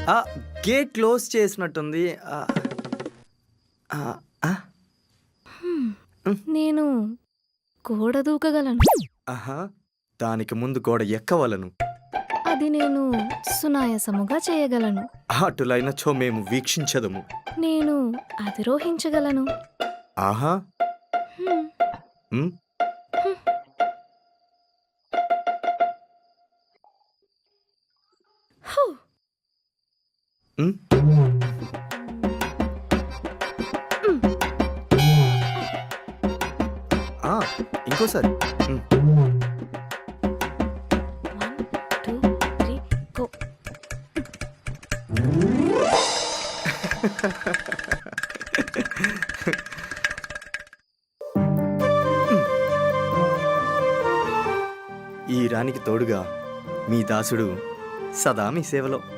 ఆ! Gate close చేసినట్టుంది. ఆ! ఆ! నేను గోడ దూకగలను. ఆహా! దానికి ముందు గోడ ఎక్కవలను. అది నేను సునాయాసముగా చేయగలను. అటులైనచో మేము వీక్షించదము. నేను అధిరోహించగలను. ఆహా! హ్మ్. హ్మ్. హూ! హ్మ్. ఆ! ఇంకోసారి. హ్మ్. 1, 2, 3 గో. ఈ రానికి తోడుగా మీ దాసుడు సదా మీ సేవలో.